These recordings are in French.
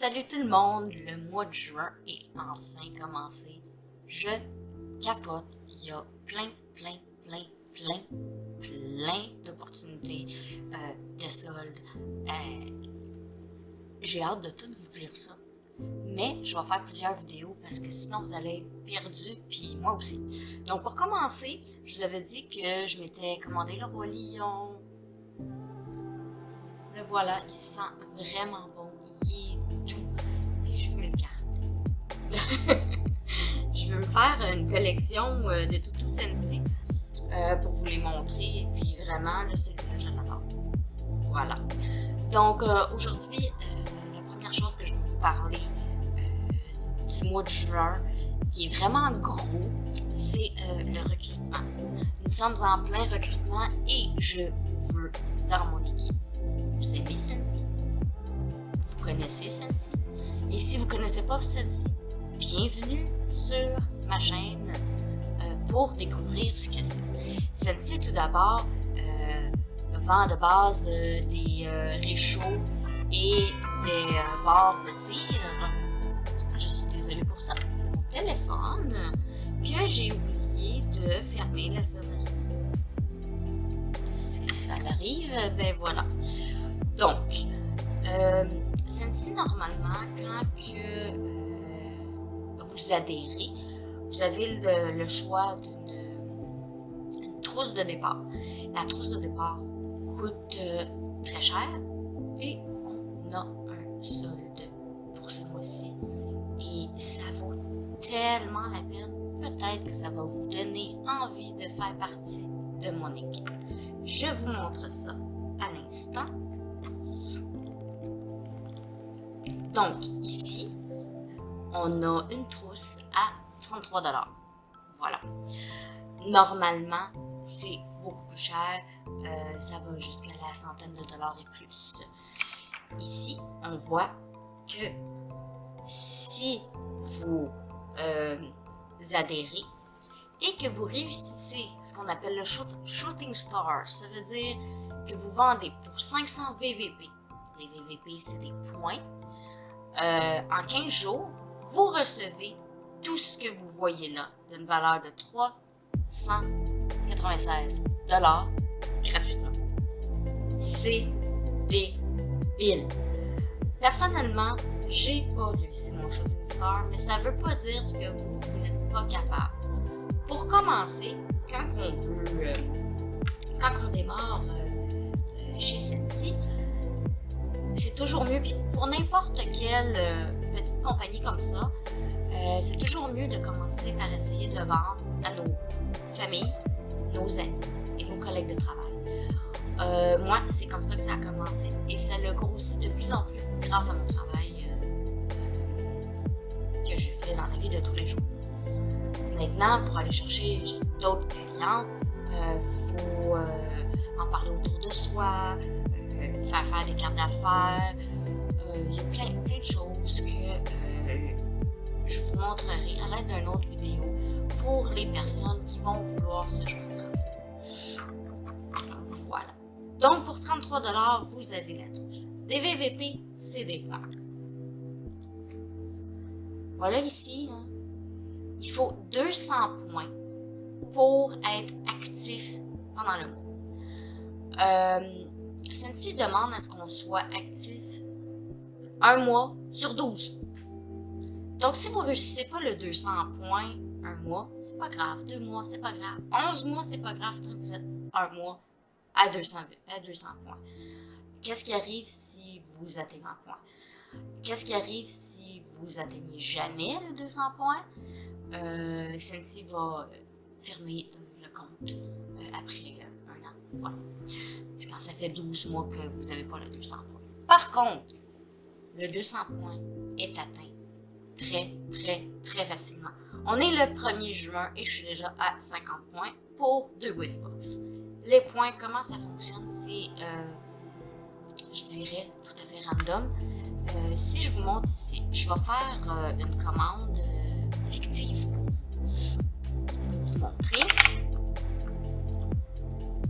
Salut tout le monde, le mois de juin est enfin commencé. Je capote, il y a plein d'opportunités de soldes. J'ai hâte de tout vous dire ça. Mais je vais faire plusieurs vidéos parce que sinon vous allez être perdus, puis moi aussi. Donc pour commencer, je vous avais dit que je m'étais commandé le Roi Lion. Le voilà, il sent vraiment bon, il est doux, et je veux le garder. Je veux me faire une collection de Toutou Sensi pour vous les montrer, et puis vraiment, là, celui-là, je l'adore. Voilà. Donc aujourd'hui, la première chose que je vais vous parler du mois de juin, qui est vraiment gros, c'est le recrutement. Nous sommes en plein recrutement et je vous veux dans mon équipe. Vous aimez Sensi? Vous connaissez Sensi? Et si vous ne connaissez pas Sensi, bienvenue sur ma chaîne pour découvrir ce que c'est. Sensi, tout d'abord, vend de base des réchauds et des barres de cire. Je suis désolée pour ça, c'est mon téléphone que j'ai oublié de fermer la sonnerie. Si ça arrive, ben voilà. Donc, Sensi, normalement, quand que vous adhérez, vous avez le choix d'une trousse de départ. La trousse de départ coûte très cher et on a un solde pour ce mois-ci. Et ça vaut tellement la peine. Peut-être que ça va vous donner envie de faire partie de mon équipe. Je vous montre ça à l'instant. Donc, ici, on a une trousse à 33 $. Voilà. Normalement, c'est beaucoup plus cher. Ça va jusqu'à la centaine de dollars et plus. Ici, on voit que si vous adhérez et que vous réussissez ce qu'on appelle le Shooting Star, ça veut dire que vous vendez pour 500 VVP. Les VVP, c'est des points. En 15 jours, vous recevez tout ce que vous voyez là, d'une valeur de 396 $ gratuitement. C'est débile. Personnellement, j'ai pas réussi mon Shooting Star, mais ça veut pas dire que vous n'êtes pas capable. Pour commencer, quand on démarre chez Sensi, c'est toujours mieux, puis pour n'importe quelle petite compagnie comme ça, c'est toujours mieux de commencer par essayer de vendre à nos familles, nos amis et nos collègues de travail. Moi, c'est comme ça que ça a commencé et ça l'a grossi de plus en plus grâce à mon travail que je fais dans la vie de tous les jours. Maintenant, pour aller chercher d'autres clients, faut en parler autour de soi, faire des cartes d'affaires. Il y a plein de choses que je vous montrerai à l'aide d'une autre vidéo pour les personnes qui vont vouloir se joindre. Voilà. Donc, pour 33 $, vous avez la trousse. Des VVP, c'est des plans. Voilà ici, hein, il faut 200 points pour être actif pendant le mois. Sensi demande à ce qu'on soit actif un mois sur 12. Donc, si vous ne réussissez pas le 200 points un mois, c'est pas grave. 2 mois, c'est pas grave. 11 mois, c'est pas grave tant que vous êtes un mois à 200 points. Qu'est-ce qui arrive si vous atteignez un point? Qu'est-ce qui arrive si vous atteignez jamais le 200 points? Sensi va fermer le compte après un an. Voilà. C'est quand ça fait 12 mois que vous n'avez pas le 200 points. Par contre, le 200 points est atteint très facilement. On est le 1er juin et je suis déjà à 50 points pour 2 Wavebox. Les points, comment ça fonctionne, c'est, je dirais, tout à fait random. Si je vous montre ici, je vais faire une commande fictive pour vous montrer.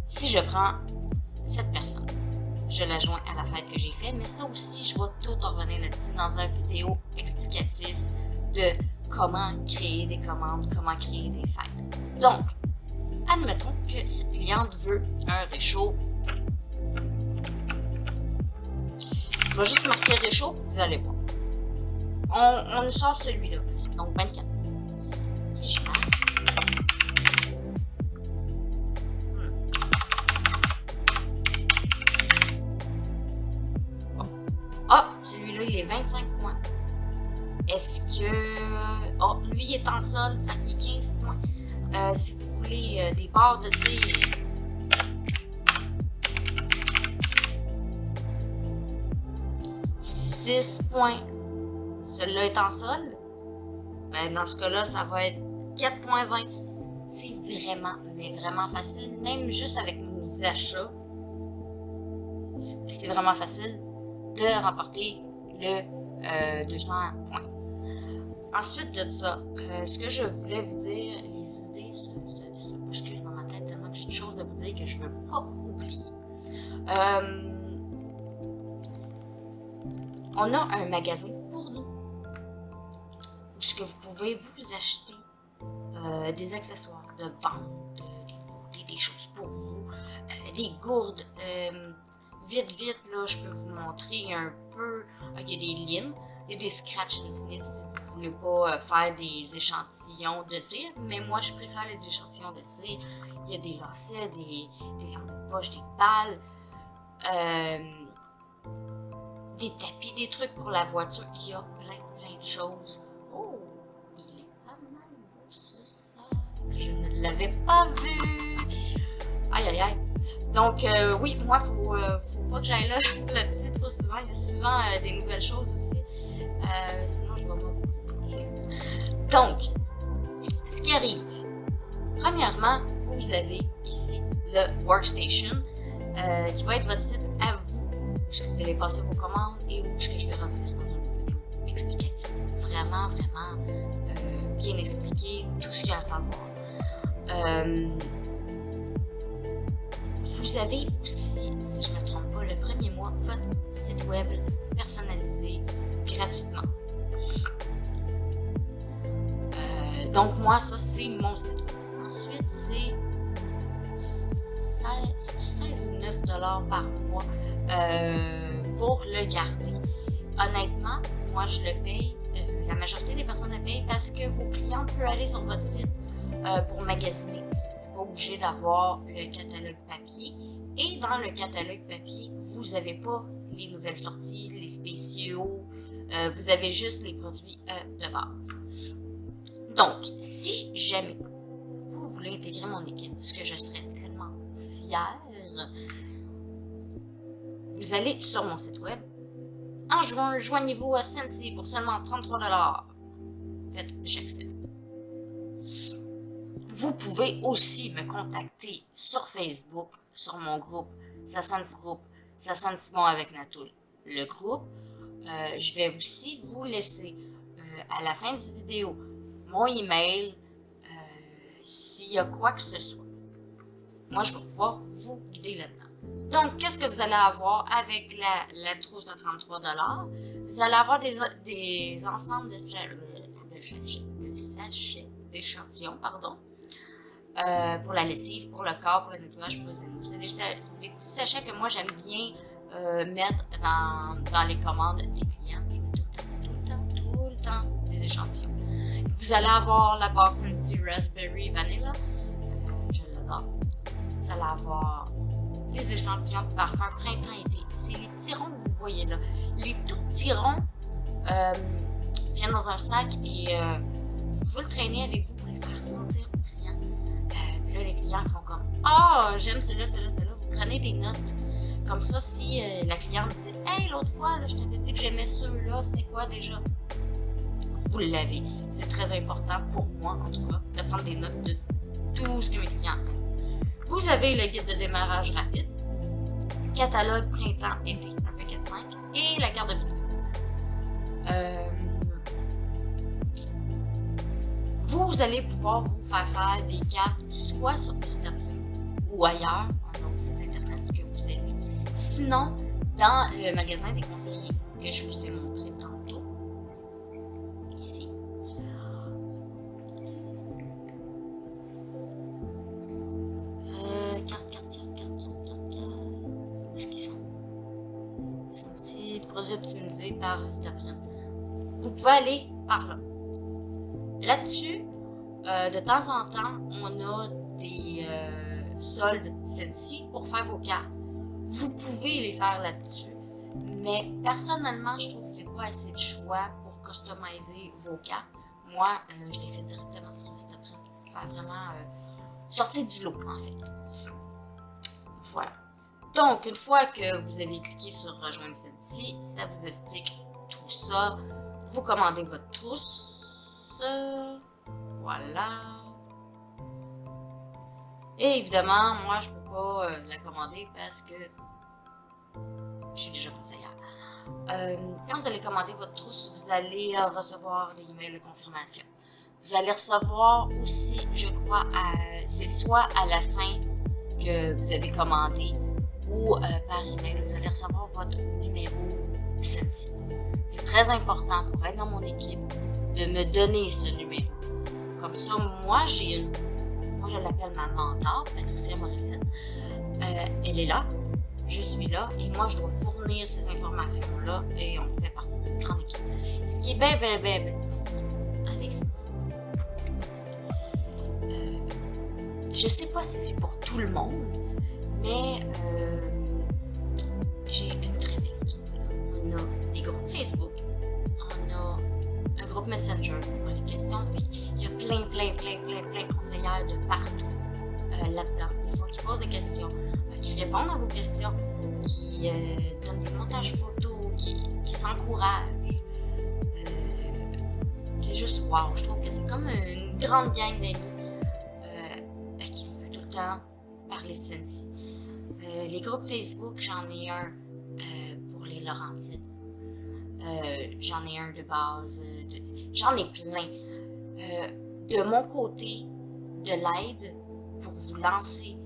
Si je prends cette personne, je la joins à la fête que j'ai fait, mais ça aussi, je vais tout revenir là-dessus dans une vidéo explicative de comment créer des commandes, comment créer des fêtes. Donc, admettons que cette cliente veut un réchaud. Je vais juste marquer réchaud, vous allez voir. On nous sort celui-là, donc 24. Si je marque. Ah, celui-là, il est 25 points. Est-ce que... Oh, lui, il est en solde, ça qui est 15 points. Si vous voulez des barres de cire... « 6 points. Celui-là est en solde. Ben, dans ce cas-là, ça va être 4,20. C'est vraiment, mais vraiment facile. Même juste avec mes achats, c'est vraiment facile de remporter le 200 points. Ensuite de ça, ce que je voulais vous dire, les idées se bousculent dans ma tête tellement que j'ai des choses à vous dire que je ne veux pas oublier. On a un magasin pour nous, puisque vous pouvez vous acheter des accessoires de vente, des choses pour vous, des gourdes. Vite, là, je peux vous montrer un peu. Il y a des limes, il y a des scratch and sniff si vous voulez pas faire des échantillons de cire, mais moi, je préfère les échantillons de cire. Il y a des lacets, des lampes de poche, des balles, des tapis, des trucs pour la voiture. Il y a plein de choses. Oh, il est pas mal beau ce sac. Je ne l'avais pas vu. Aïe. Donc, oui, moi, faut pas que j'aille là le petit trop souvent. Il y a souvent des nouvelles choses aussi. Sinon, je vais m'oublier. Donc, ce qui arrive, premièrement, vous avez ici le Workstation qui va être votre site à vous. Où vous allez passer vos commandes et où je vais revenir dans une vidéo explicative. Vraiment bien expliquer tout ce qu'il y a à savoir. Vous avez aussi, si je ne me trompe pas, le premier mois, votre site web personnalisé gratuitement. Donc moi, ça c'est mon site web. Ensuite, c'est 16 ou 9 $ par mois pour le garder. Honnêtement, moi je le paye, la majorité des personnes le payent parce que vos clients peuvent aller sur votre site pour magasiner. Pas obligé d'avoir le catalogue papier. Et dans le catalogue papier, vous n'avez pas les nouvelles sorties, les spéciaux, vous avez juste les produits de base. Donc, si jamais vous voulez intégrer mon équipe, ce que je serais tellement fière, vous allez sur mon site web. En juin, joignez-vous à Scentsy pour seulement 33 $. Faites j'accepte. Vous pouvez aussi me contacter sur Facebook, sur mon groupe, ça sent Simon avec Natoul, le groupe. Je vais aussi vous laisser à la fin du vidéo mon email s'il y a quoi que ce soit. Moi, je vais pouvoir vous guider là-dedans. Donc, qu'est-ce que vous allez avoir avec la trousse à 33 $? Vous allez avoir des ensembles de sachets d'échantillons, pour la lessive, pour le corps, pour le nettoyage, pour les animaux. C'est des petits sachets que moi, j'aime bien mettre dans les commandes des clients. Je mets tout le temps des échantillons. Vous allez avoir la base Scentsy Raspberry Vanilla. Je l'adore. Vous allez avoir des échantillons de parfum printemps-été. C'est les petits ronds que vous voyez là. Les tout petits ronds viennent dans un sac et vous le traînez avec vous pour les faire sentir aux clients. Puis là, les clients font comme « Ah, j'aime celui-là. » Vous prenez des notes. Comme ça, si la cliente dit « Hey, l'autre fois, là, je t'avais dit que j'aimais ceux-là, c'était quoi déjà? » Vous l'avez. C'est très important pour moi, en tout cas, de prendre des notes de tout ce que mes clients aiment. Vous avez le guide de démarrage rapide, catalogue printemps-été, un paquet de 5, et la carte de bénéfice. Vous allez pouvoir vous faire des cartes soit sur Instagram ou ailleurs, un autre site internet que vous avez. Sinon, dans le magasin des conseillers que je vous ai montré tantôt, ici. Où est-ce qu'ils sont? Produits optimisés par Vistaprint. Vous pouvez aller par là. Là-dessus, de temps en temps, on a des soldes Scentsy pour faire vos cartes. Vous pouvez les faire là-dessus, mais personnellement, je trouve qu'il n'y a pas assez de choix pour customiser vos cartes. Moi, je les fais directement sur Vistaprint pour faire vraiment sortir du lot, en fait. Voilà. Donc, une fois que vous avez cliqué sur Rejoindre Scentsy, ça vous explique tout ça. Vous commandez votre trousse. Voilà. Et évidemment, moi, je ne peux pas la commander parce que j'ai déjà conseillère. Quand vous allez commander votre trousse, vous allez recevoir des emails de confirmation. Vous allez recevoir aussi, je crois, c'est soit à la fin que vous avez commandé ou par email, vous allez recevoir votre numéro Scentsy. C'est très important pour être dans mon équipe de me donner ce numéro. Comme ça, moi je l'appelle ma mentor, Patricia Morissette. Elle est là, je suis là, et moi je dois fournir ces informations-là, et on fait partie d'une grande équipe. Ce qui est bien avec Scentsy. Je sais pas si c'est pour tout le monde, mais j'ai une très belle équipe. On a des groupes Facebook, on a un groupe Messenger pour les questions, puis il y a plein de conseillères de partout là-dedans. Des fois qui posent des questions, qui répondent à vos questions, qui donnent des montages photos, qui s'encouragent. C'est juste wow, je trouve que c'est comme une grande gang d'amis à qui on peut tout le temps parler de Scentsy. Les groupes Facebook, j'en ai un pour les Laurentides. J'en ai un de base. J'en ai plein. De mon côté, de l'aide pour vous lancer,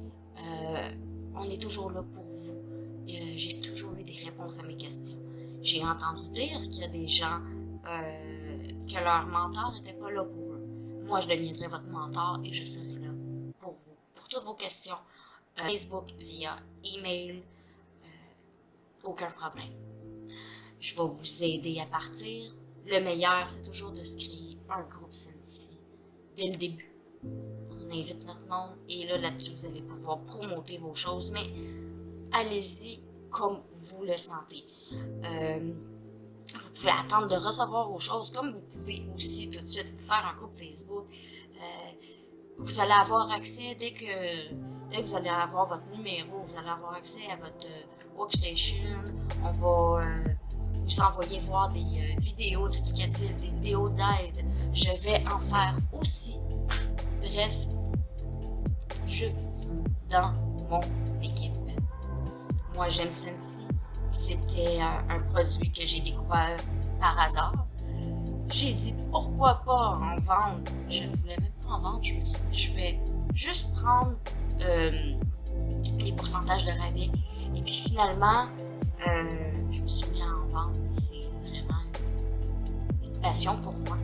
on est toujours là pour vous. J'ai toujours eu des réponses à mes questions. J'ai entendu dire qu'il y a des gens que leur mentor n'était pas là pour eux. Moi, je deviendrai votre mentor et je serai là pour vous, pour toutes vos questions. Facebook, via email, aucun problème. Je vais vous aider à partir. Le meilleur, c'est toujours de se créer un groupe Scentsy dès le début. On invite notre monde et là-dessus, vous allez pouvoir promoter vos choses, mais allez-y comme vous le sentez. Vous pouvez attendre de recevoir vos choses, comme vous pouvez aussi tout de suite vous faire un groupe Facebook. Vous allez avoir accès dès que vous allez avoir votre numéro, vous allez avoir accès à votre workstation. On va vous envoyer voir des vidéos explicatives, des vidéos d'aide. Je vais en faire aussi. Bref, je vous dans mon équipe. Moi, j'aime Scentsy. C'était un produit que j'ai découvert par hasard. J'ai dit pourquoi pas en vendre. Je ne voulais même pas en vendre. Je me suis dit je vais juste prendre les pourcentages de rabais. Et puis finalement, je me suis mis à en vendre. C'est vraiment une passion pour moi.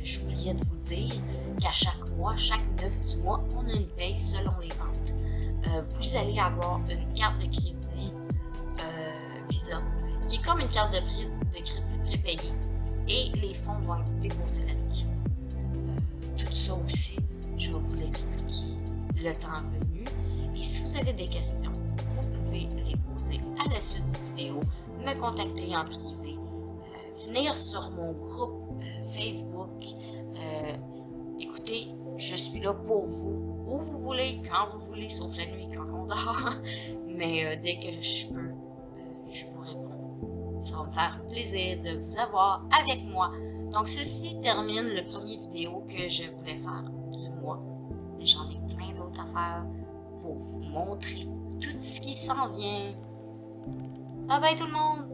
J'oubliais de vous dire qu'à chaque mois, chaque 9 du mois, on a une paye selon les ventes. Vous allez avoir une carte de crédit Visa, qui est comme une carte de crédit prépayée, et les fonds vont être déposés là-dessus. Tout ça aussi, je vais vous l'expliquer le temps venu. Et si vous avez des questions, vous pouvez les poser à la suite du vidéo, me contacter en privé, venir sur mon groupe Facebook. Écoutez, je suis là pour vous, où vous voulez, quand vous voulez, sauf la nuit quand on dort. Mais dès que je peux, je vous réponds. Ça va me faire plaisir de vous avoir avec moi. Donc, ceci termine le premier vidéo que je voulais faire du mois. Mais j'en ai plein d'autres à faire pour vous montrer tout ce qui s'en vient. Bye bye tout le monde!